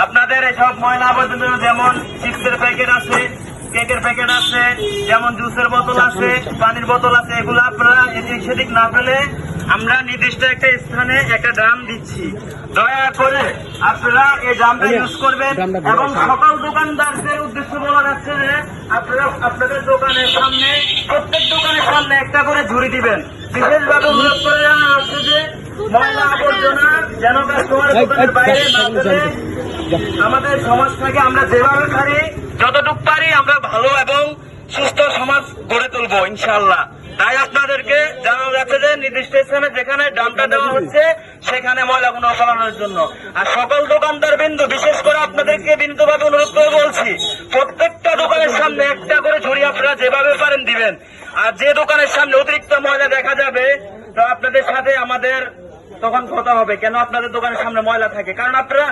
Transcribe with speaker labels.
Speaker 1: আপনাদের এসব ময়লা আবর্জনা যেমন চিপসের প্যাকেট আছে, কেকের প্যাকেট আছে, যেমন জুসের বোতল আছে, পানির বোতল আছে, এগুলো আপনারা এদিক সেদিক না ফেলে আমরা নির্দিষ্ট একটা স্থানে একটা ড্রাম দিচ্ছি। দয়া করে আপনারা এই ড্রামটা ইউজ করবেন। এবং সকল দোকানদারদের উদ্দেশ্যে বলা যাচ্ছে যে আপনারা আপনাদের দোকানের সামনে, প্রত্যেক দোকানের সামনে একটা করে ঝুড়ি দিবেন। বিশেষভাবে অনুরোধ করে জানা হচ্ছে যে ময়লা আবর্জনা যেন কাস্টমার দোকানের বাইরে না ফেলে আমাদের সমাজটাকে আমরা যেভাবে পারি, যতটুকু পারি আমরা ভালো এবং সুস্থ সমাজ গড়ে তুলবো ইনশাআল্লাহ। তাই আপনাদেরকে জানানো যাচ্ছে যে নির্দিষ্ট স্থানে যেখানে ড্রামটা দেওয়া হচ্ছে সেখানে ময়লাগুলো ফেলানোর জন্য। আর সকল দোকানদার বিন্দু, বিশেষ করে আপনাদেরকে বিনীতভাবে অনুরোধ করে বলছি, প্রত্যেকটা দোকানের সামনে একটা করে ঝুড়ি আপনারা যেভাবে পারেন দিবেন। আর যে দোকানের সামনে অতিরিক্ত ময়লা দেখা যাবে তো আপনাদের সাথে আমাদের তখন কথা হবে কেন আপনাদের দোকানের সামনে ময়লা থাকে, কারণ আপনারা